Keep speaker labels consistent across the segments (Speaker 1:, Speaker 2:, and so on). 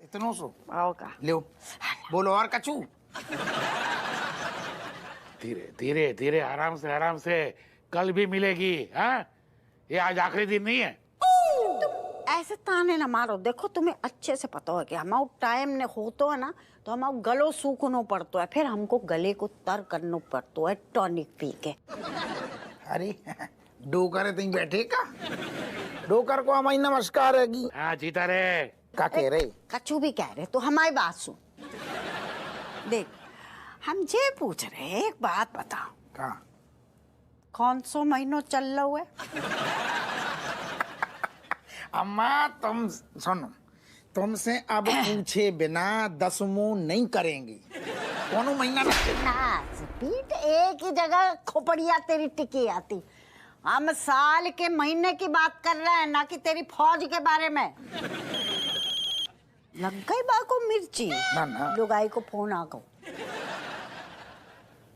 Speaker 1: इतनो सो
Speaker 2: आओ का
Speaker 1: लो बोलो और कचू।
Speaker 3: धीरे धीरे धीरे, आराम से, कल भी मिलेगी। हाँ, ये आज आखिरी दिन नहीं है।
Speaker 2: ऐसे ताने ना मारो, देखो तुम्हें अच्छे से पता है कि हमारो टाइम ने होतो है ना तो हमारो गलो सूखनो पड़तो है, फिर हमको गले को तर करनो पड़तो है टॉनिक पी के।
Speaker 1: अरे डोकर तुम बैठे का, डोकर को हमारी नमस्कार है।
Speaker 3: हाँ जीता रे।
Speaker 1: क्या कह रहे?
Speaker 2: कचू भी कह रहे तो हमारी बात सुन। देख हम ये पूछ रहे हैं, एक बात बता,
Speaker 1: का
Speaker 2: कौन सो महीनों चल रहा है?
Speaker 1: अम्मा तुम सुनो, तुमसे अब पूछे बिना 10 मुंह नहीं करेंगे। कौन महीना
Speaker 2: पीठ एक ही जगह खोपड़िया तेरी टिकी आती। हम साल के महीने की बात कर रहे हैं, ना कि तेरी फौज के बारे में। लग गई बा को मिर्ची
Speaker 1: ना
Speaker 2: लुगाई को फोन आ गो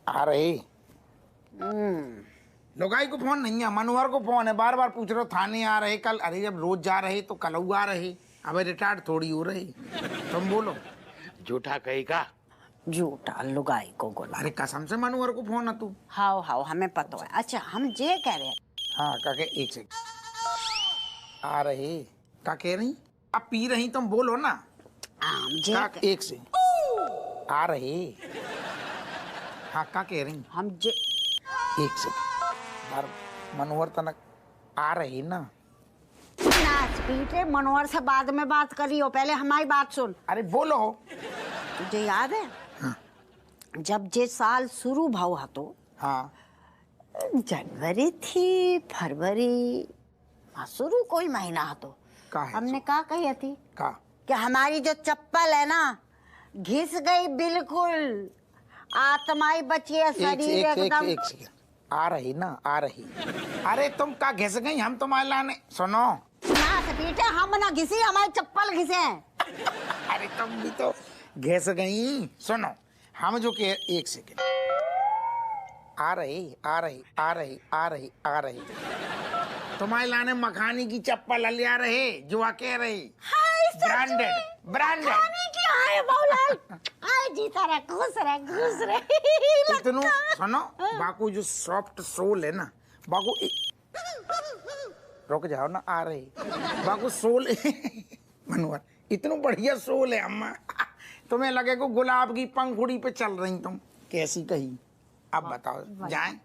Speaker 1: आ रही। लुगाई को फोन नहीं है, मनोहर को फोन है। बार बार पूछ रहे हो थाने आ रहे कल। अरे जब रोज जा रहे तो कल आ रहे, अब रिटायर्ड थोड़ी हो रही। तुम बोलो।
Speaker 3: झूठा कही का?
Speaker 2: झूठा लुगाई को गोला।
Speaker 1: अरे कसम से मनोहर को फोन है तू।
Speaker 2: हाउ हाउ हमें पता है। अच्छा हम ये कह रहे हैं।
Speaker 1: हाँ काके एक सेकंड आ रही। क्या कह रही? अब पी रही तुम बोलो ना। एक से आ रही। हाँ क्या कह रही?
Speaker 2: हम जे
Speaker 1: एक से बार मनोहर तनक आ रही ना।
Speaker 2: नाच पीटे मनोहर से बाद में बात करियो, पहले हमारी बात सुन।
Speaker 1: अरे बोलो।
Speaker 2: तुझे याद है?
Speaker 1: हाँ।
Speaker 2: जब जे साल शुरू भाव हतो,
Speaker 1: हाँ
Speaker 2: जनवरी थी फरवरी शुरू कोई महीना हतो, हमने क्या कही थी
Speaker 1: का
Speaker 2: कि हमारी जो चप्पल है ना घिस गई बिल्कुल, आत्माई बची है, शरीर एकदम।
Speaker 1: एक आ रही ना आ रही। अरे तुम का घिस गई? हम तुम्हारे लाने सुनो
Speaker 2: ना पीटे, हम ना घिसी, हमारी चप्पल घिसे हैं।
Speaker 1: अरे तुम भी तो घिस गई। सुनो हम जो के एक सेकंड आ रही आ रही आ रही आ रही आ रही तुम्हारे लाने मखानी की चप्पल ले आ रहे जो कह रही ब्रांडेड ब्रांडेड
Speaker 2: की आए बाउलाल आए जीता रे घुस रे
Speaker 1: इतनो सुनो बाकू जो सॉफ्ट सोल है ना बाकू रुक जाओ ना आ रही बाकू सोल मनोहर इतना बढ़िया सोल है अम्मा, तुम्हें लगे को गुलाब की पंखुड़ी पे चल रही तुम। कैसी कही? अब बताओ जाएं?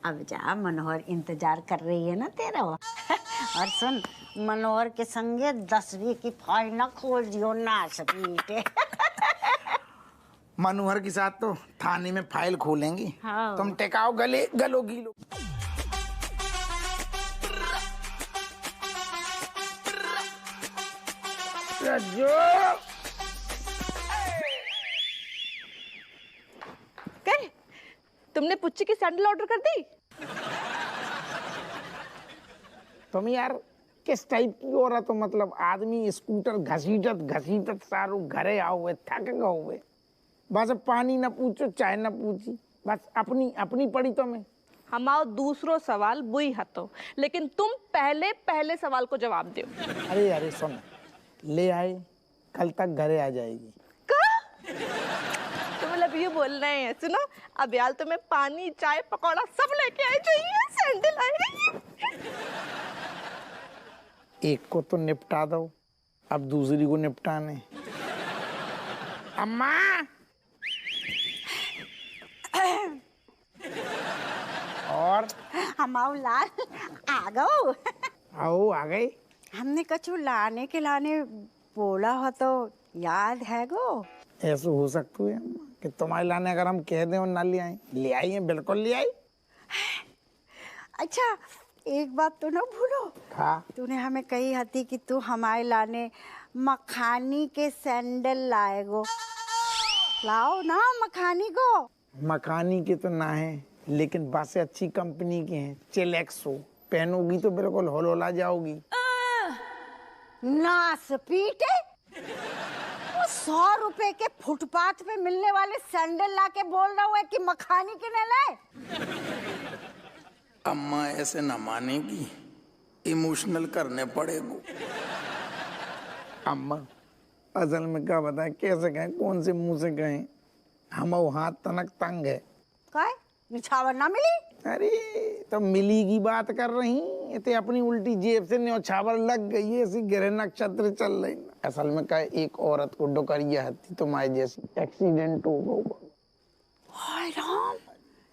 Speaker 2: अब जा, मनोहर इंतजार कर रही है ना तेरा। और सुन मनोहर के संगे 10वीं की फाइल न खोल दियो ना सपीटे।
Speaker 1: मनोहर के साथ तो थाने में फाइल खोलेंगे।
Speaker 2: हाँ।
Speaker 1: तुम टेकाओ गले गलो गीलो।
Speaker 4: कर तुमने पुच्ची की सैंडल ऑर्डर कर दी?
Speaker 1: तुम यार किस टाइप की औरत हो? मतलब आदमी स्कूटर घसीटत सारू घरे आओ हुए थक गए हुए, बस पानी न पूछो चाय न पूछी, बस अपनी पड़ी तुम्हें।
Speaker 4: हमारा दूसरो सवाल बुई हतो, लेकिन तुम पहले सवाल को जवाब दो।
Speaker 1: अरे अरे सुन, ले आए कल तक घरे आ जाएगी।
Speaker 4: तो मतलब ये बोलना है, सुनो अब यार तुम्हें पानी चाय पकौड़ा सब लेके आए चाहिए, सैंडल आए।
Speaker 1: एक को तो निपटा दो, अब दूसरी को निपटाने। अम्मा और
Speaker 2: हमाओ लाल आ गओ।
Speaker 1: आओ आ गए।
Speaker 2: हमने कछु लाने के लाने बोला हो तो याद है गो?
Speaker 1: ऐसा हो सकता है अम्मा कि तुम्हारे लाने अगर हम कह दें और ना ले आए? ले आई है, बिल्कुल ले आई।
Speaker 2: अच्छा एक बात तो ना भूलो।
Speaker 1: हाँ
Speaker 2: तूने हमें कही हती कि तू हमारे लाने मखानी के सैंडल लाएगो। लाओ ना मखानी को।
Speaker 1: मखानी के तो ना है, लेकिन बासे अच्छी कंपनी के हैं, चिलेक्सो। पहनोगी तो बिल्कुल होलोला जाओगी।
Speaker 2: नास पीटे, 100 रुपए के फुटपाथ पे मिलने वाले सैंडल लाके बोल रहा है कि मखानी के न लाए।
Speaker 1: अम्मा ऐसे न मानेगी, इमोशनल करने पड़ेगा। अम्मा असल में क्या बताएं, कैसे कहें, कौन से मुंह से कहें, हम हाथ तनक तंग है।
Speaker 2: काय निछावर ना मिली?
Speaker 1: अरे तो मिली की बात कर रही, इतने अपनी उल्टी जेब से न्यौछावर लग गई है, ऐसी ग्रह नक्षत्र चल रही। असल में क्या, एक औरत को डोकरिया थी तुम्हारे जैसी, एक्सीडेंट हो गया।
Speaker 2: हाय राम,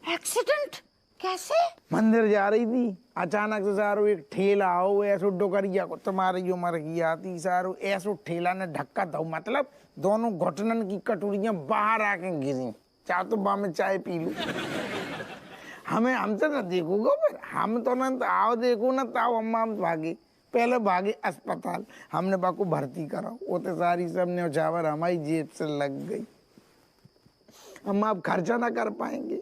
Speaker 2: एक्सीडेंट कैसे?
Speaker 1: मंदिर जा रही थी, अचानक से सारो एक ठेला हो ऐसो डोकरिया को, तुम्हारी उम्र की आती सारो ऐसो ठेला ने धक्का दो, मतलब दोनों घुटनन की कटोरियां बाहर आके गिरी। चाह तो बा में चाय पी लूं। हमें हमसे न देखोगे, फिर हम तो न आओ देखो न ताओ, अम्मा हम भागे, पहले भागे अस्पताल, हमने बाको भर्ती करा, वो तो सारी सब न्यौछावर हमारी जेब से लग गई। अम्मा अब खर्चा ना कर पाएंगे।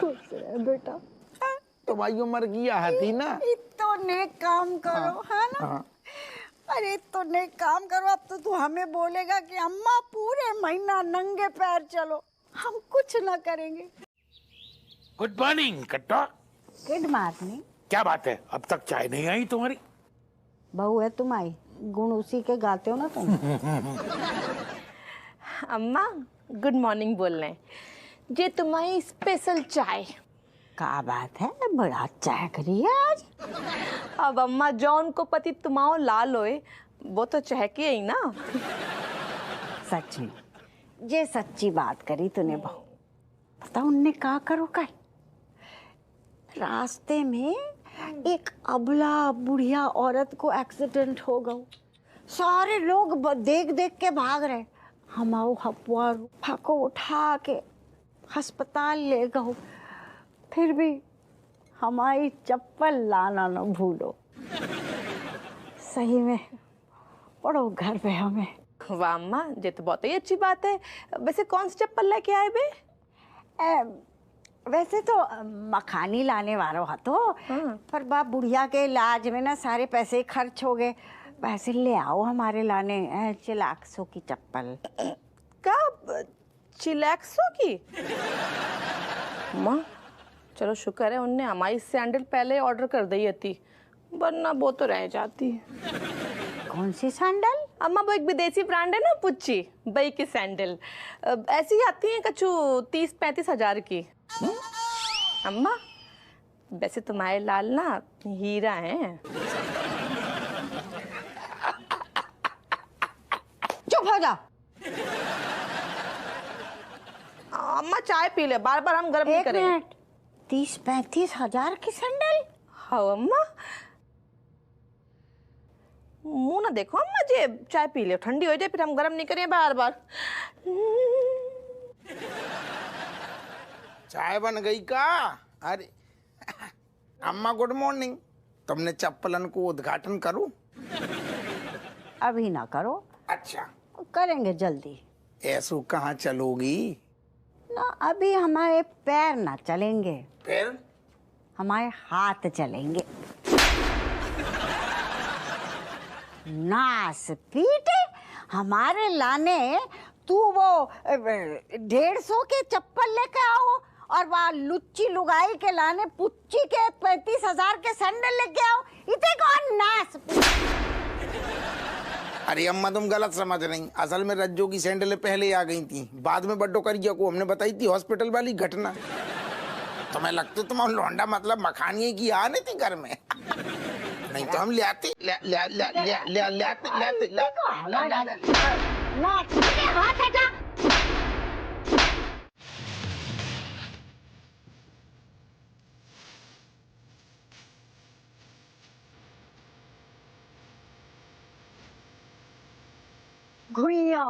Speaker 2: बेटा
Speaker 1: तो भाई उम्र की हती ना।
Speaker 2: तो नेक काम करो, है ना?
Speaker 1: हाँ।
Speaker 2: अरे तो नेक काम करो, अब तो तू हमें बोलेगा कि अम्मा पूरे महीना नंगे पैर चलो, हम कुछ ना करेंगे।
Speaker 3: गुड मॉर्निंग कट्टा।
Speaker 2: Good morning.
Speaker 3: क्या बात है, अब तक चाय नहीं आई तुम्हारी?
Speaker 2: बहू है तुम्हारी, गुण उसी के गाते हो ना तुम।
Speaker 4: अम्मा गुड मॉर्निंग बोल रहे हैं, ये तुम्हारी स्पेशल चाय।
Speaker 2: क्या बात है, बड़ा चाय करी है आज।
Speaker 4: अब अम्मा जौन को पति तुम्हारो लाल होए, वो तो चहके ही ना।
Speaker 2: सच में, ये सच्ची बात करी तूने बहू। पता उनने कहा करो का, रास्ते में एक अबला बुढ़िया औरत को एक्सीडेंट हो गया, सारे लोग देख देख के भाग रहे, हमाओ हपुआ फाको उठा के अस्पताल ले गए, फिर भी हमारी चप्पल लाना न भूलो। सही में पड़ो घर पे हमें।
Speaker 4: वाह अम्मा, ये तो बहुत ही अच्छी बात है। वैसे कौन सी चप्पल लेके आए बे?
Speaker 2: वैसे तो मखानी लाने वालों हा तो, पर बाप बुढ़िया के इलाज में ना सारे पैसे खर्च हो गए, वैसे ले आओ हमारे लाने चिलाक्सो की चप्पल।
Speaker 4: क्या चिलैक्सो की? माँ चलो शुक्र है उनने हमारी सैंडल पहले ऑर्डर कर दी थी, वरना वो तो रह जाती।
Speaker 2: कौन सी सैंडल?
Speaker 4: अम्मा वो एक विदेशी ब्रांड है ना, पुच्ची, बई की सैंडल ऐसी आती है कछु 30-35 हजार की। अम्मा वैसे तुम्हारे लाल ना हीरा हैं।
Speaker 2: चुप हो जा।
Speaker 4: अम्मा चाय पी ले, बार बार हम गर्म नहीं
Speaker 2: एक
Speaker 4: करेंगे।
Speaker 2: मिनट, 30-35 हजार की सैंडल?
Speaker 4: हाँ अम्मा, मुंह ना देखो अम्मा, जे चाय पी ले, ठंडी हो जाए फिर हम गर्म नहीं करें बार बार।
Speaker 1: चाय बन गई का? अरे अम्मा गुड मॉर्निंग, तुमने चप्पलन को उद्घाटन करूं?
Speaker 2: अभी ना करो,
Speaker 1: अच्छा
Speaker 2: करेंगे जल्दी।
Speaker 1: ऐसो कहाँ चलोगी?
Speaker 2: ना अभी हमारे पैर ना चलेंगे,
Speaker 1: फिर
Speaker 2: हमारे हाथ चलेंगे। नास पीटे हमारे लाने तू वो 150 के चप्पल लेके आओ, और वहाँ लुच्ची लुगाई के लाने पुच्ची के 35 हजार के सैंडल लेके आओ, इतने कौन नास।
Speaker 1: अरे अम्मा तुम गलत समझ रही, असल में रज्जो की सैंडलें पहले आ गई थी, बाद में बड्डो करिया को हमने बताई थी हॉस्पिटल वाली घटना। तुम्हें लगता तुम लौंडा मतलब मखानिए की आ नहीं थी घर में? नहीं तो हम ले आते,
Speaker 2: घुइया।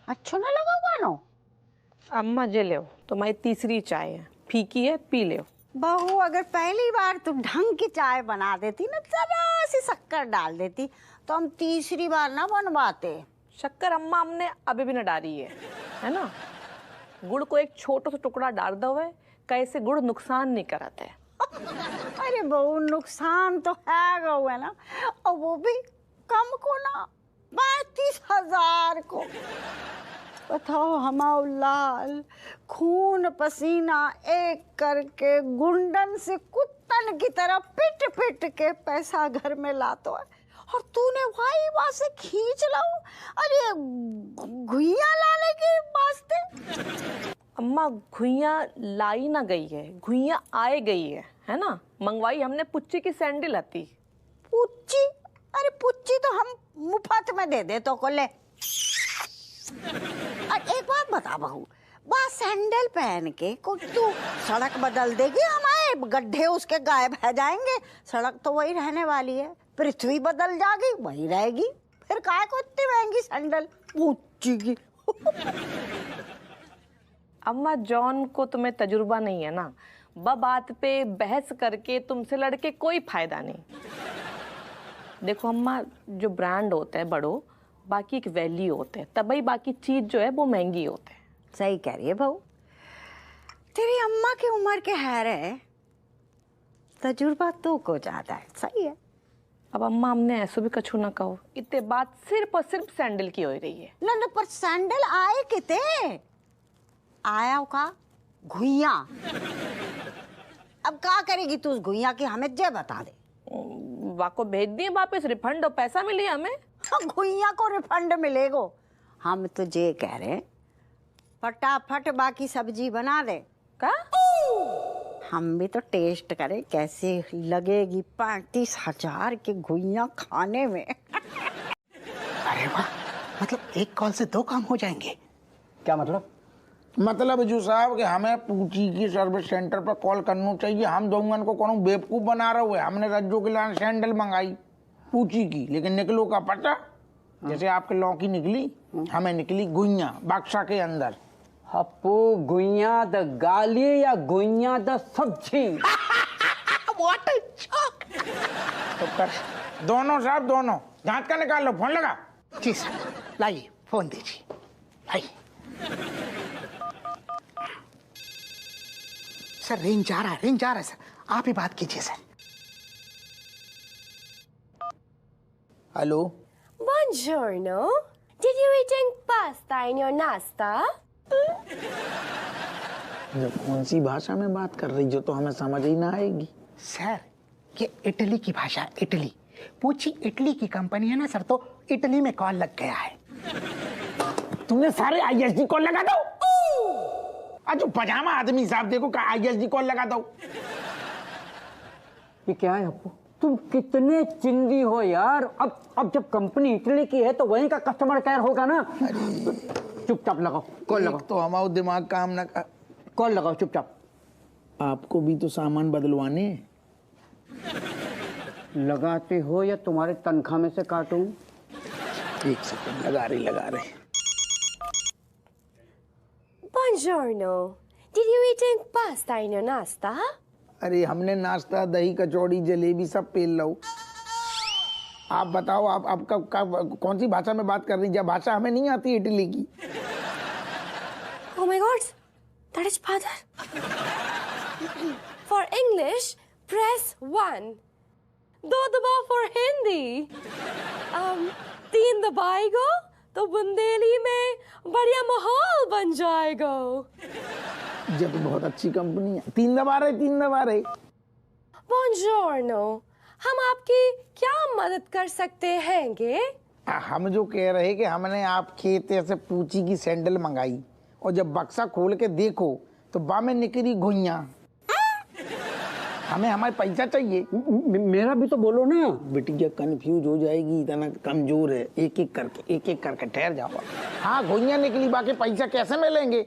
Speaker 2: अच्छा ना लगा गानो?
Speaker 4: अम्मा जे ले, तुम्हारी तीसरी चाय है, फीकी है, पी ले।
Speaker 2: बहू अगर पहली बार तुम ढंग की चाय बना देती ना, जरा सी शक्कर डाल देती, तो हम तीसरी बार ना बनवाते।
Speaker 4: शक्कर अम्मा हमने अभी भी न डाली है ना? गुड़ को एक छोटा सा टुकड़ा डाल दो है, कैसे गुड़ नुकसान नहीं कराते।
Speaker 2: अरे बहू नुकसान तो है गौ है ना, और वो भी कम को ना 35,000 को। बताओ हमाओ लाल खून पसीना एक करके गुंडन से कुत्तन की तरह पिट पिट के पैसा घर में लातो है, और तूने भाई वहां से खींच लाओ। अरे घुइया लाने के वास्ते।
Speaker 4: अम्मा घुइया लाई ना गई है, घुइया आए गई है ना। मंगवाई हमने पुच्ची की सैंडल आती।
Speaker 2: पुच्ची? अरे पुच्ची तो हम मुफ्त में दे दे तो को ले। और एक बात बता बहू, बा सैंडल पहन के को तू सड़क बदल देगी? हमारे गड्ढे उसके गायब है जाएंगे, सड़क तो वही रहने वाली है। पृथ्वी बदल जाएगी वही रहेगी, फिर काय को इतनी महंगी सैंडल पुच्ची की।
Speaker 4: अम्मा जॉन को तुम्हें तजुर्बा नहीं है ना, बात पे बहस करके तुमसे लड़के कोई फायदा नहीं। देखो अम्मा, जो ब्रांड होते हैं बड़ो, बाकी एक वैल्यू होते हैं, तभी बाकी चीज जो है वो महंगी होते हैं।
Speaker 2: सही कह रही है बहू, तेरी अम्मा की उम्र के है रे, तजुर्बा तो को ज्यादा है। सही है।
Speaker 4: अब अम्मा हमने ऐसा भी कछु ना कहो, इतने बात सिर्फ और सिर्फ सैंडल की हो रही है।
Speaker 2: ना ना, पर सैंडल आए किते आया का घुइया। अब क्या करेगी तू उस घुइया की, हमें जे बता दे।
Speaker 4: वाको भेज दिए वापस, रिफंड और पैसा मिली हमें।
Speaker 2: घुइया को रिफंड मिलेगो? हम तो जे कह रहे, फटाफट बाकी सब्जी बना दे
Speaker 4: का?
Speaker 2: हम भी तो टेस्ट करें कैसे लगेगी 35,000 की घुइया खाने में।
Speaker 1: अरे वाह, मतलब एक कॉल से 2 काम हो जाएंगे।
Speaker 5: क्या मतलब?
Speaker 1: मतलब जो साहब कि हमें पूछी की सर्विस सेंटर पर कॉल करना चाहिए। हम दोनों को कौन बेवकूफ बना रहे हुए। हमने रज्जो के लिए सैंडल मंगाई पूछी की, लेकिन निकलो का पता। जैसे आपके लौकी निकली, हमें निकली गुइया बक्सा के अंदर।
Speaker 5: हप्पू गुइया द गाली या गुइया द सब्जी?
Speaker 1: What a joke! तो कर दोनों साहब, दोनों दांत का निकाल लो। फोन लगा जी सर, लाइए फोन दीजिए। लाइए सर, रेंज जा रहा है सर, आप ही बात कीजिए sir. Hello.
Speaker 6: Buongiorno. Did you eat pasta in your nasta?
Speaker 1: जो कौन सी भाषा में बात कर रही जो तो हमें समझ ही ना आएगी। सर ये इटली की भाषा, इटली। पूछी इटली की कंपनी है ना सर, तो इटली में कॉल लग गया है। तुमने सारे ISD कॉल लगा दो। जो पजामा आदमी साहब देखो का ISD कॉल लगा दो।
Speaker 5: ये क्या है हप्पू? तुम कितने चिंदी हो यार। अब जब कंपनी इटली की है तो वहीं का कस्टमर केयर होगा ना। चुपचाप लगाओ कॉल, लगाओ।
Speaker 1: तो हमारा दिमाग काम ना कर।
Speaker 5: कॉल लगाओ चुपचाप।
Speaker 1: आपको भी तो सामान बदलवाने।
Speaker 5: लगाते हो या तुम्हारे तनख्वाह में से काटूं?
Speaker 1: एक सेकंड, लगा रहे।
Speaker 6: Buongiorno. Did you eat pasta in your nasta?
Speaker 1: अरे हमने नाश्ता, दही, कचौड़ी, जलेबी सब पेल लो। आप बताओ, आप कौन सी भाषा में बात कर रही हैं? भाषा हमें नहीं आती इटली की।
Speaker 6: Oh my God, that is father. For English, press 1. 2 दबाओ for Hindi. 3 दबाएगा तो बुंदेली में बढ़िया माहौल बन जाएगा।
Speaker 1: जब बहुत अच्छी कंपनी है। 3 दबा रहे।
Speaker 6: Buongiorno. हम आपकी क्या मदद कर सकते हैंगे?
Speaker 1: हम जो कह रहे कि हमने आप खेत से पूछी की सैंडल मंगाई, और जब बक्सा खोल के देखो तो बा में निकली घुइया। हमें हमारे पैसा चाहिए।
Speaker 5: मेरा भी तो बोलो ना।
Speaker 1: बिटिया कंफ्यूज हो जाएगी, इतना कमजोर है। एक एक करके ठहर जाओ। हाँ घुइया निकली, बाकी पैसा कैसे मिलेंगे?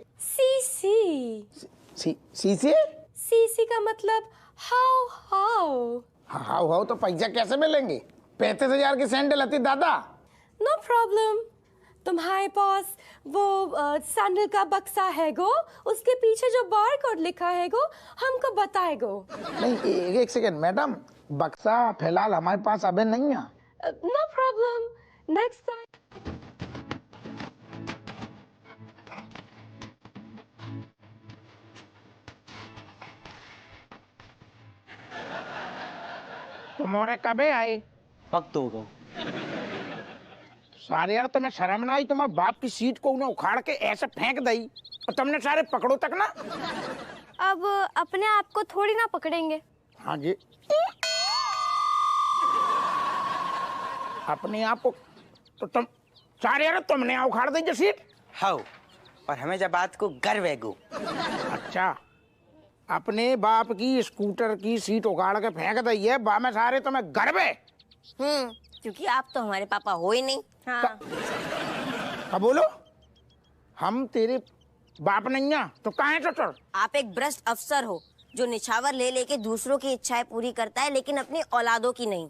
Speaker 6: सीसी का मतलब हाउ।
Speaker 1: हाँ तो पैसा कैसे मिलेंगे? 35,000 की सैंडल आती दादा।
Speaker 6: No problem. तुम्हारे पास वो सैंडल का बक्सा है गो, उसके पीछे जो बार कोड लिखा है गो हमको बताएगो।
Speaker 1: नहीं एक सेकंड मैडम, बक्सा फिलहाल हमारे पास अभी नहीं है।
Speaker 6: No problem, next time.
Speaker 1: तुम्हारे कबे आए?
Speaker 5: वक्त होगा।
Speaker 1: सारे यार तुम्हें शर्म ना आई? तुम्हारे बाप की सीट को उन्हें उखाड़ के ऐसे फेंक दई और तुमने सारे पकड़ो तक ना।
Speaker 6: अब अपने आप को थोड़ी ना पकड़ेंगे।
Speaker 1: हाँ जी, अपने आप को तो तुम सारे यार तुमने उखाड़ दी जो सीट।
Speaker 7: हाँ, और हमें जब बात को गर्व है गो।
Speaker 1: अच्छा, अपने बाप की स्कूटर की सीट उखाड़ के फेंक दी है, बा में सारे तुम्हें गर्व है?
Speaker 8: क्योंकि आप तो हमारे पापा हो ही नहीं।
Speaker 6: हाँ।
Speaker 1: अब बोलो, हम तेरे बाप नहीं है तो कहाँ है चोर?
Speaker 8: आप एक भ्रष्ट अफसर हो जो निछावर ले लेके दूसरों की इच्छाएं पूरी करता है, लेकिन अपनी औलादों की नहीं।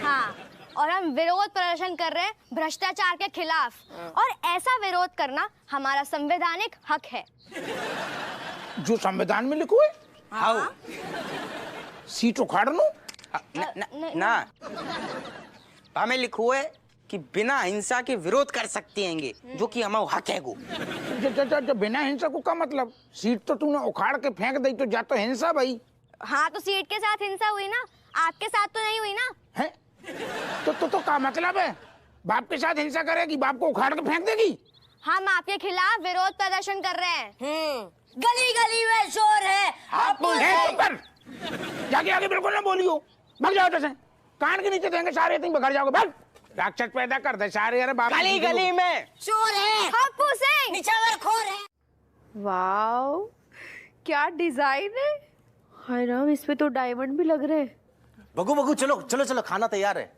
Speaker 6: हाँ, और हम विरोध प्रदर्शन कर रहे हैं भ्रष्टाचार के खिलाफ, और ऐसा विरोध करना हमारा संवैधानिक हक है।
Speaker 1: जो संविधान में लिखो है।
Speaker 7: हाँ,
Speaker 1: सीट उखाड़ लो।
Speaker 7: ना हमें लिखो है कि बिना हिंसा के विरोध कर सकते हैंगे, जो कि हमारा हक है गो।
Speaker 1: जो बिना हिंसा को का मतलब? सीट तो तूने उखाड़ के फेंक दी तो जा तो हिंसा भाई।
Speaker 6: हाँ, तो सीट के साथ हिंसा हुई ना, आपके साथ तो नहीं हुई ना।
Speaker 1: है तो का मतलब है? बाप के साथ हिंसा करेगी, बाप को उखाड़ के फेंक देगी?
Speaker 6: हम आपके खिलाफ विरोध प्रदर्शन कर रहे हैं।
Speaker 8: गली गली में शोर है।
Speaker 1: जाके आगे बिल्कुल ना बोलियो, भाग जाओ जैसे कान के नीचे देंगे सारे, तुम बगड़ जाओगे। भाग, राक्षस पैदा कर दे सारे। अरे बाप,
Speaker 7: गली गली में
Speaker 8: शोर है।
Speaker 6: हप्पू सिंह
Speaker 8: निछावर खोर है।
Speaker 4: वाओ, क्या डिजाइन है। हाय राम, इस पे तो डायमंड भी लग रहे हैं।
Speaker 9: बगू बगू चलो चलो चलो, खाना तैयार है।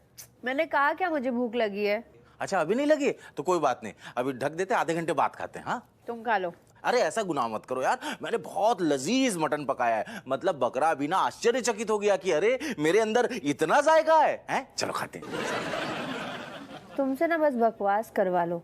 Speaker 4: मैंने कहा क्या मुझे भूख लगी है।
Speaker 9: अच्छा, अभी नहीं लगी तो कोई बात नहीं, अभी ढक देते, आधे घंटे बाद खाते हैं। हाँ,
Speaker 4: तुम खा लो।
Speaker 9: अरे ऐसा गुनाह मत करो यार, मैंने बहुत लजीज मटन पकाया है। मतलब बकरा भी ना आश्चर्यचकित हो गया कि अरे मेरे अंदर इतना जायका है, हैं? चलो खाते हैं।
Speaker 4: तुमसे ना बस बकवास करवा लो।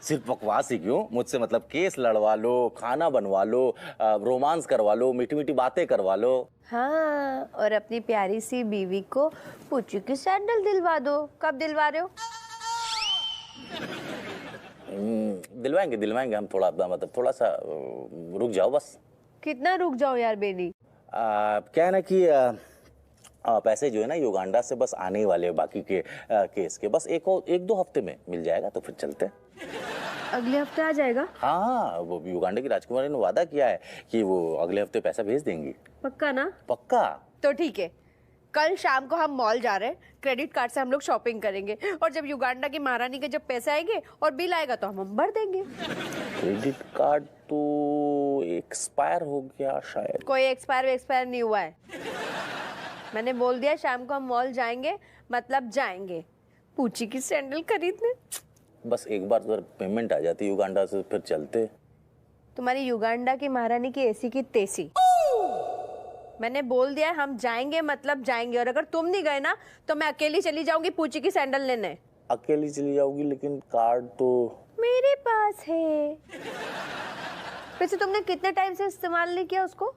Speaker 9: सिर्फ बकवास ही क्यों, मुझसे मतलब केस लड़वा लो, खाना बनवा लो, रोमांस करवा लो, मीठी मीठी बातें करवा लो।
Speaker 4: हाँ, और अपनी प्यारी सी बीवी को पूछू की सैंडल दिलवा दो। कब दिलवा रहे हो?
Speaker 9: दिलवाएंगे दिलवाएंगे हम, थोड़ा मतलब थोड़ा सा रुक जाओ बस।
Speaker 4: कितना रुक जाओ यार बेनी।
Speaker 9: क्या है ना कि पैसे जो है ना युगांडा से बस आने ही वाले हैं, बाकी के केस के बस एक दो हफ्ते में मिल जाएगा, तो फिर चलते हैं।
Speaker 4: अगले हफ्ते आ जाएगा?
Speaker 9: हाँ, वो युगांडा की राजकुमारी ने वादा किया है कि वो अगले हफ्ते पैसा भेज देंगी।
Speaker 4: पक्का ना?
Speaker 9: पक्का।
Speaker 4: तो ठीक है, कल शाम को हम मॉल जा रहे हैं, क्रेडिट कार्ड से हम लोग शॉपिंग करेंगे, और जब युगांडा की महारानी के जब पैसे आएंगे और बिल आएगा तो हम भर देंगे।
Speaker 9: क्रेडिट कार्ड तो एक्सपायर हो गया शायद।
Speaker 4: कोई एक्सपायर नहीं हुआ है। मैंने बोल दिया शाम को हम मॉल जाएंगे, मतलब जाएंगे पूची की सैंडल खरीदने।
Speaker 9: बस एक बार अगर पेमेंट आ जाती युगांडा से, फिर चलते।
Speaker 4: तुम्हारी युगांडा की महारानी की एसी की तेसी। मैंने बोल दिया हम जाएंगे मतलब जाएंगे, और अगर तुम नहीं गए ना तो मैं अकेली चली जाऊंगी पूची की सैंडल लेने।
Speaker 9: अकेली चली जाओगी, लेकिन कार्ड तो
Speaker 4: मेरे पास है। वैसे तुमने कितने टाइम से इस्तेमाल नहीं किया उसको?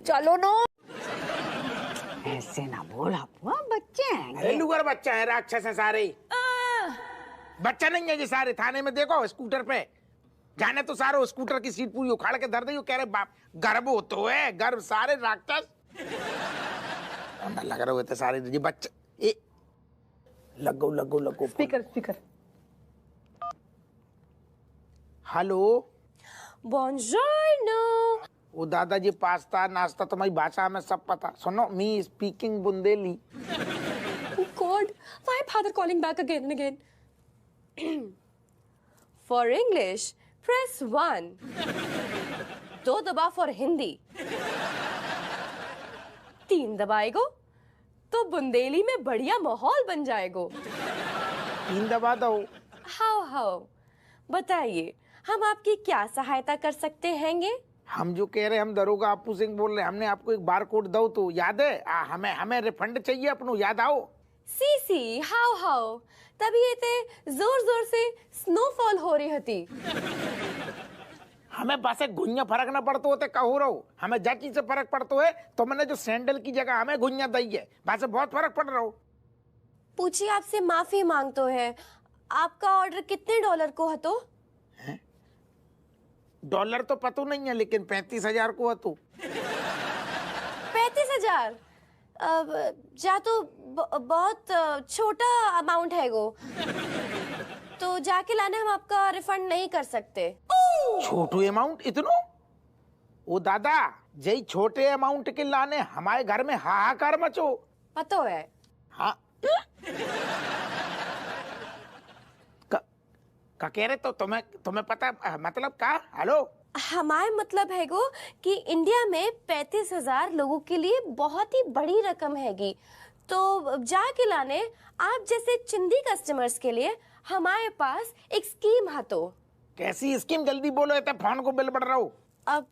Speaker 4: चलो नो।
Speaker 2: ऐसे ना बोल अपुआ, बच्चे हैं।
Speaker 1: अरे लुगर बच्चा है, राक्षस है सारे। बच्चा नहीं है ये सारे। थाने में देखो स्कूटर पे जाने तो सारे स्कूटर की सीट पूरी उखाड़ के धर दी। कह रहे बाप गर्व हो तो है, गर्व सारे राक्षस लग रहे हुए थे सारे ये बच्चे। लगो
Speaker 4: स्पीकर।
Speaker 1: Hello,
Speaker 6: Buongiorno.
Speaker 1: वो दादाजी पास्ता नाश्ता तुम्हारी भाषा में सब पता। सुनो, me speaking Bundeli.
Speaker 6: Oh God, why father calling back again and again? For English, press 1. 2 दबा for Hindi. 3 दबाएगो तो बुंदेली में बढ़िया माहौल बन जाएगो।
Speaker 1: 3 दबा दो।
Speaker 6: हाउ बताइए, हम आपकी क्या सहायता कर सकते हैंगे?
Speaker 1: हम जो कह रहे, हम दरोगा अप्पू सिंह बोल रहे, हमने आपको एक बार कोड दो तो याद है? हमें रिफंड चाहिए अपनो, याद आओ।
Speaker 6: सी हाउ तभी ये ते जोर से स्नोफॉल हो रही हती।
Speaker 1: हमें बस एक घुइया फर्क न पड़तो होते कहो रहो, हमें जा चीज से फर्क पड़तो है। तो मैंने जो सैंडल की जगह हमें घुइया दी है, बस बहुत फर्क पड़ रहा हो।
Speaker 6: पूछिए, आपसे माफी मांगतो है। आपका ऑर्डर कितने डॉलर को हतो?
Speaker 1: डॉलर तो पता नहीं है, लेकिन 35,000 को है तू।
Speaker 6: 35,000 जा तो बहुत छोटा अमाउंट है वो, तो जाके लाने हम आपका रिफंड नहीं कर सकते।
Speaker 1: छोटू अमाउंट इतनो? ओ दादा, जय छोटे अमाउंट के लाने हमारे घर में हाहाकार मचो।
Speaker 6: पता है?
Speaker 1: हाँ का कह रहे तो तुम्हें पता मतलब का? हेलो,
Speaker 6: हमारे मतलब है गो कि इंडिया में 35,000 लोगों के लिए बहुत ही बड़ी रकम हैगी, तो जाके लाने आप जैसे चिंदी कस्टमर्स के लिए हमारे पास एक स्कीम है। तो
Speaker 1: कैसी स्कीम? जल्दी बोलो, इतना फोन को बिल बढ़ रहा हो।
Speaker 6: अब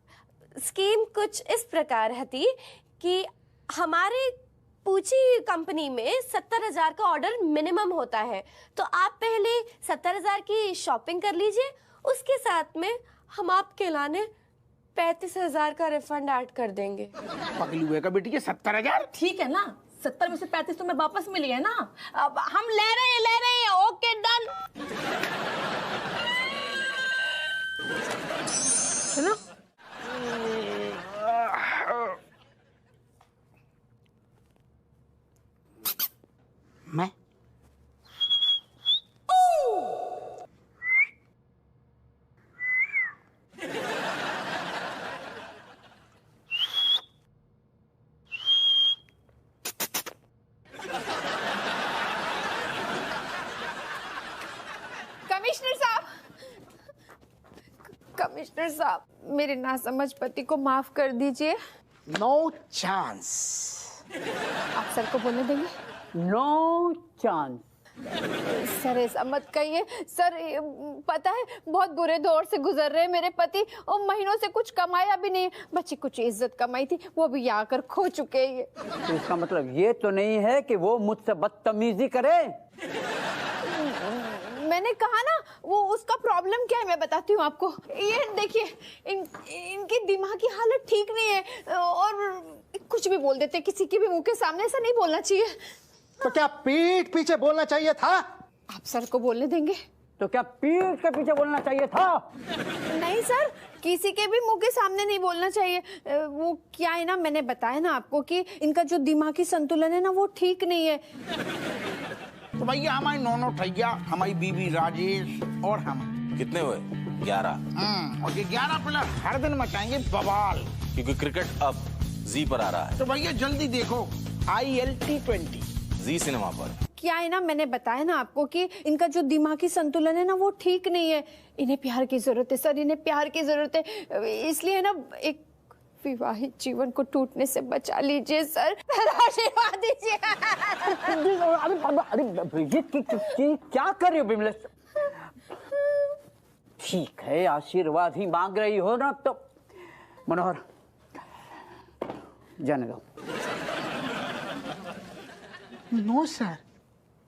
Speaker 6: स्कीम कुछ इस प्रकार है कि हमारे पूछी कंपनी में 70,000 का ऑर्डर मिनिमम होता है, तो आप पहले 70,000 की शॉपिंग कर लीजिए, उसके साथ में हम आपके लाने 35,000 का रिफंड ऐड कर देंगे।
Speaker 1: पगली हुए का बेटी, 70,000?
Speaker 4: ठीक है ना, 70 में से 35 तुम्हें वापस मिली है ना। अब हम ले रहे हैं। Okay done. है ना?
Speaker 1: मैं
Speaker 2: कमिश्नर साहब, मेरे नासमझ पति को माफ कर दीजिए।
Speaker 1: No chance.
Speaker 2: आप सर को बोलने देंगे?
Speaker 5: No chance.
Speaker 2: सर ऐसा मत कहिए सर, पता है बहुत बुरे दौर से गुजर रहे मेरे पति, और महीनों से कुछ कमाया भी नहीं, बच्ची कुछ इज्जत कमाई थी वो भी आकर खो चुके हैं।
Speaker 5: तो इसका मतलब ये तो नहीं है कि वो मुझसे बदतमीजी करे?
Speaker 2: मैंने कहा ना, वो उसका प्रॉब्लम क्या है मैं बताती हूँ आपको। ये देखिए, इनकी दिमागी हालत ठीक नहीं है और कुछ भी बोल देते किसी के भी मुंह के सामने। ऐसा नहीं बोलना चाहिए।
Speaker 10: तो क्या पीठ पीछे बोलना चाहिए था?
Speaker 2: आप सर को बोलने देंगे?
Speaker 5: तो क्या पीठ के पीछे बोलना चाहिए था?
Speaker 2: नहीं सर, किसी के भी मुंह के सामने नहीं बोलना चाहिए। वो क्या है ना, मैंने बताया ना आपको कि इनका जो दिमागी संतुलन है ना वो ठीक नहीं है।
Speaker 1: तो भैया हमारी नौनो ठैया, हमारी बीबी राजेश और हम
Speaker 9: कितने हुए? 11।
Speaker 1: और ये 11 प्लस हर दिन मचाएंगे बवाल,
Speaker 9: क्योंकि क्रिकेट अब जी पर आ रहा है।
Speaker 1: तो भैया जल्दी देखो ILT20
Speaker 9: जी सिनेमा पर।
Speaker 2: क्या है ना, मैंने बताया ना आपको कि इनका जो दिमागी संतुलन है ना वो ठीक नहीं है। इन्हें प्यार की जरूरत है सर, इन्हें प्यार की जरूरत है। इसलिए ना एक विवाहित जीवन को टूटने से बचा लीजिए सर, आशीर्वाद दीजिए।
Speaker 5: अरे क्या कर रही हो बिमलेश? ठीक है, आशीर्वाद ही मांग रही हो ना, तो मनोहर जाने दो।
Speaker 10: No sir.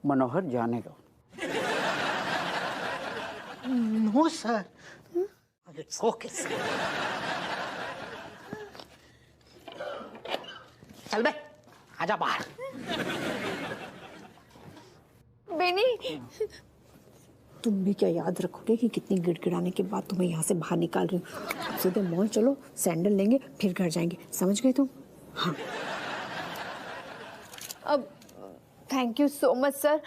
Speaker 5: मनोहर जाने दो।
Speaker 10: No sir. Okay sir. चल बे, आजा बाहर।
Speaker 2: बेनी, तुम भी क्या याद रखोगे कि कितनी गिड़गिड़ाने के बाद तुम्हें यहाँ से बाहर निकाल रही हूँ। अब सीधे मॉल चलो, सैंडल लेंगे, फिर घर जाएंगे, समझ गए तुम? हाँ। अब thank you so much sir,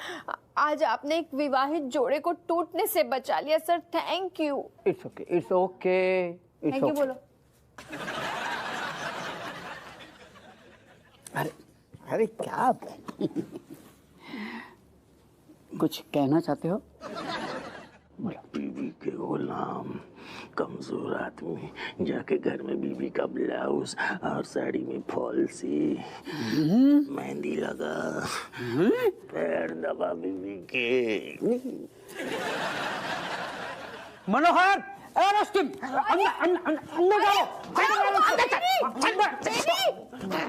Speaker 2: आज आपने एक विवाहित जोड़े को टूटने से बचा लिया sir, thank you.
Speaker 5: It's okay, it's okay,
Speaker 2: thank you बोलो।
Speaker 5: अरे अरे क्या कुछ कहना चाहते हो?
Speaker 11: बीवी के गुलाम, कमजोर आदमी, जाके घर में बीवी का ब्लाउज और साड़ी में फॉल्सी, मेहंदी लगा, पैर दबा बीवी के।
Speaker 5: मनोहर,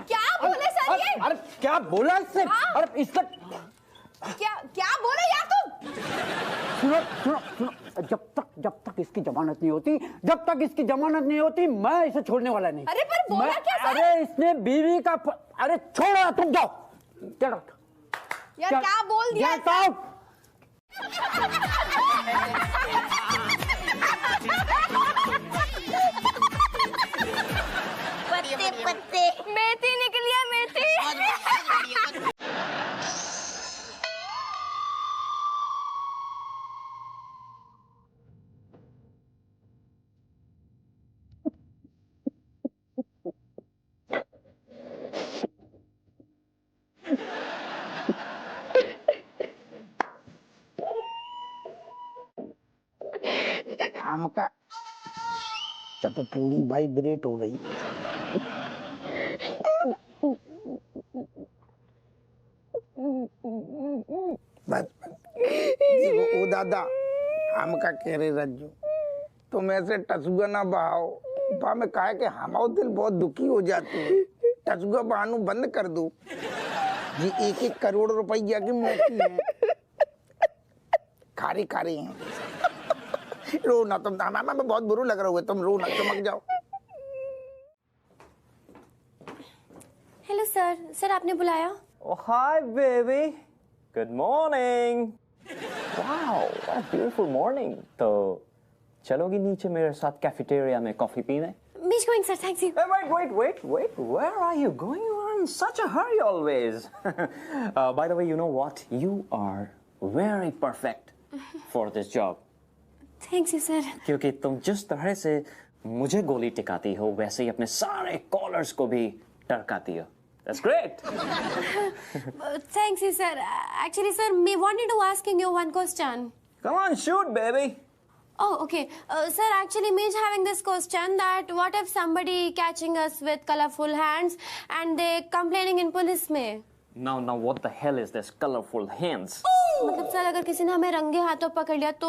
Speaker 2: क्या बोले सर ये?
Speaker 5: अरे क्या बोला इससे? अरे इसका
Speaker 2: क्या बोले यार तुम?
Speaker 5: सुनो सुनो सुनो, जब तक इसकी जमानत नहीं होती, मैं इसे छोड़ने वाला नहीं।
Speaker 2: अरे पर बोला क्या सर?
Speaker 5: अरे इसने बीवी का अरे छोड़ो, तुम जाओ।
Speaker 2: यार क्या बोल दिया?
Speaker 5: Get out!
Speaker 6: मेथी निकली है, मेथी।
Speaker 1: हमका जब तो पूरी वाइब्रेट हो गई। बस देखो ओ दादा, हमका कह रहे रज्जू तुम ऐसे टसुआ ना बहाओ। बा में कहा कि हमारा दिल बहुत दुखी हो जाती है। टसुआ बहानू बंद कर दो। ये 1-1 करोड़ रुपया की मोती है, खारी खारी हैं। रो ना तुम, हमें बहुत बुरा लग रहा है, तुम रो ना, चमक जाओ।
Speaker 6: हेलो सर, सर आपने बुलाया?
Speaker 12: Oh, hi, baby. Good morning. Wow, what a beautiful morning. तो चलोगी नीचे मेरे साथ कैफेटेरिया में कॉफी पीने?
Speaker 6: Me's going, sir. Thanks you.
Speaker 12: Hey, wait. Where are you going? You are in such a hurry always. By the way, you know what? You are very perfect for this job.
Speaker 6: Thanks you, sir.
Speaker 12: क्योंकि तुम जिस तरह से मुझे गोली टिकाती हो, वैसे ही अपने सारे कॉलर्स को भी टरकाती हो. That's great.
Speaker 6: Thanks you, sir. Actually, sir, me wanted to asking you one question.
Speaker 12: Come on, shoot, baby.
Speaker 6: Oh, okay. Sir, actually, me is having this question that what if somebody catching us with colorful hands and they complaining in police में?
Speaker 12: Now, what the hell is this colorful hands?
Speaker 6: मतलब sir अगर किसी ने हमें रंगे हाथों पकड़ लिया तो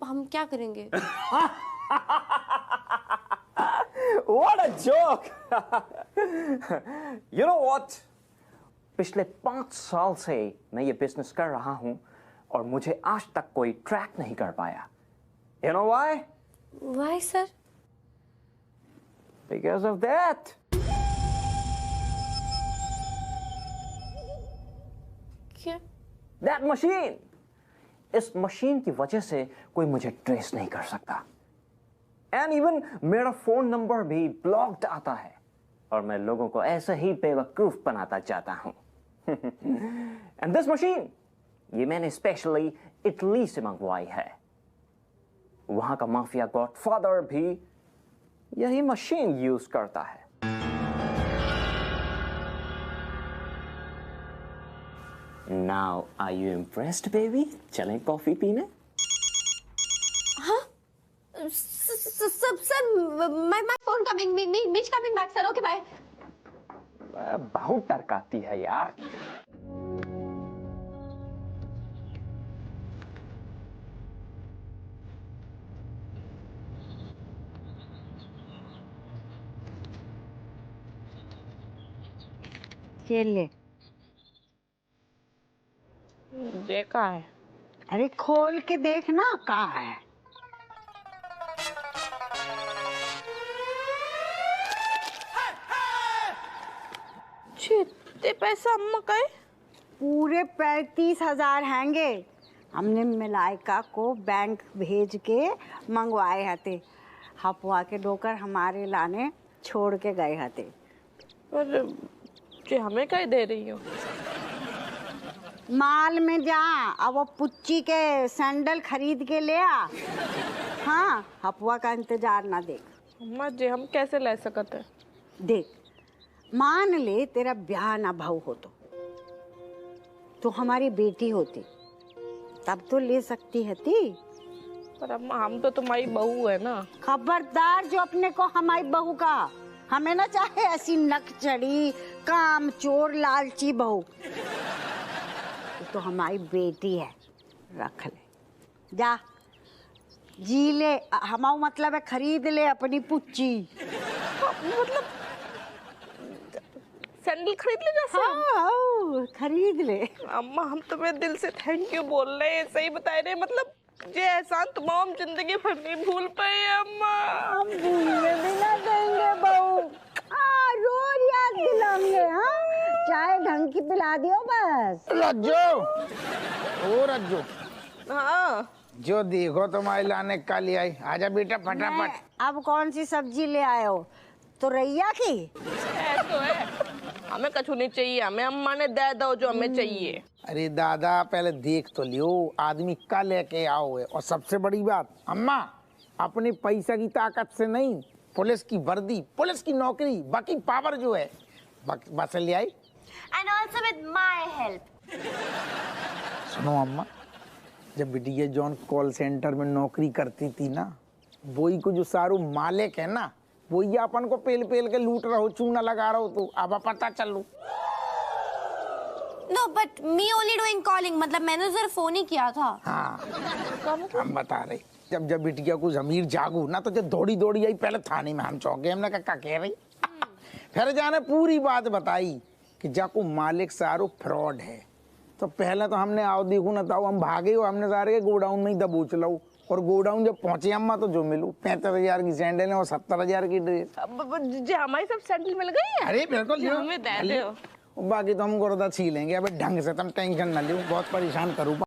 Speaker 6: हम क्या करेंगे?
Speaker 12: What a joke! You know what? पिछले 5 साल से मैं ये बिजनेस कर रहा हूँ और मुझे आज तक कोई ट्रैक नहीं कर पाया. You know why?
Speaker 6: Why, sir?
Speaker 12: Because of that.
Speaker 6: क्या?
Speaker 12: That machine. इस मशीन की वजह से कोई मुझे ट्रेस नहीं कर सकता. And even मेरा फोन नंबर भी ब्लॉक्ड आता है और मैं लोगों को ऐसे ही बेवकूफ बनाता जाता हूँ. And this machine, ये मैंने स्पेशली इटली से मंगवाई है. वहां का माफिया गॉडफादर भी यही मशीन यूज करता है. Now, are you impressed, baby? चलें कॉफी पीने?
Speaker 6: हाँ? Sir, my phone coming. Me's coming back, sir. Okay, bye.
Speaker 12: बहुत टरकाती है यार.
Speaker 2: ये ले.
Speaker 4: देखा है.
Speaker 2: अरे खोल के देखना कहाँ है.
Speaker 4: इतने पैसा अम्मा का है?
Speaker 2: पूरे 35,000 हैंगे. हमने मलाइका को बैंक भेज के मंगवाए हते. हपवा के डोकर हमारे लाने छोड़ के गए हते.
Speaker 4: पर जी हमें क्या दे रही हो?
Speaker 2: माल में जा, अब वो पुच्ची के सैंडल खरीद के ले आ. हाँ, हपवा का इंतजार ना देख.
Speaker 4: अम्मा जी हम कैसे ले सकते हैं?
Speaker 2: देख, मान ले तेरा ब्याह ना भाव हो तो हमारी बेटी होती तब तो ले सकती है ती.
Speaker 4: पर अम्मा हम तो तुम्हारी बहू है ना.
Speaker 2: खबरदार जो अपने को हमारी बहू का. हमें ना चाहे ऐसी नकचड़ी काम चोर लालची बहू. तो हमारी बेटी है, रख ले. जा जी ले. हमारा मतलब है खरीद ले अपनी पुच्ची.
Speaker 4: मतलब सैंडल खरीद ले जैसे?
Speaker 2: हाँ, खरीद ले.
Speaker 4: अम्मा हम तुम्हें दिल से थैंक यू बोल रहे हैं. सही बता रहे. मतलब ये एहसान तुम हम जिंदगी भर नहीं भूल पाए अम्मा.
Speaker 2: हम भूलने भी ना देंगे बहू. रोज याद दिलाएंगे. हाँ, चाय ढंग की पिला दियो बस.
Speaker 1: रज्जो, ओ रज्जो.
Speaker 4: हाँ,
Speaker 1: जो देखो तुम्हारे लाने का ले आई. आजा बेटा फटाफट.
Speaker 2: अब कौन सी सब्जी ले आए हो? तो रैया की?
Speaker 4: तो है. हमें कछु नहीं चाहिए, हमें अम्मा ने दे दो जो हमें चाहिए।
Speaker 1: अरे दादा पहले देख तो लियो आदमी का लेके आओ है। और सबसे बड़ी बात अम्मा, अपने पैसा की ताकत से नहीं, पुलिस की वर्दी, पुलिस की नौकरी, बाकी पावर जो है बस ले आई।
Speaker 6: And also with my help.
Speaker 1: सुनो अम्मा, जब बिटिया जॉन कॉल सेंटर में नौकरी करती थी ना, वही को जो सारू मालिक है ना, वही अपन को पेल पेल के लूट रहो, चूना लगा रहो, तो अब पता चलो।
Speaker 6: No but me only doing calling, मतलब मैंने सिर्फ फोन ही किया था।
Speaker 1: हाँ हम बता रहे, जब जब बिटिया को जमीर जागू ना, तो जब दौड़ी दौड़ी आई पहले थाने में, हम चौंके, हमने कहा कह रही। फिर जाने पूरी बात बताई कि जाको मालिक सारू फ्रॉड है। तो पहले तो हमने आओ देखो ना ताऊ, हम भागे हो, हमने सारे गोडाउन में ही दबोच लो। और गोडाउन जब पहुंचे अम्मा तो जो मिलू 35,000 की सैंडल है और 70,000 की ड्रेस।
Speaker 4: जी हमारी सब सैंडल मिल गई है।
Speaker 1: अरे बिल्कुल
Speaker 4: हमें दे दो।
Speaker 1: बाकी तो हम गोरदा छी लेंगे। अब ढंग से तुम टेंशन ना लो, बहुत परेशान करूँ।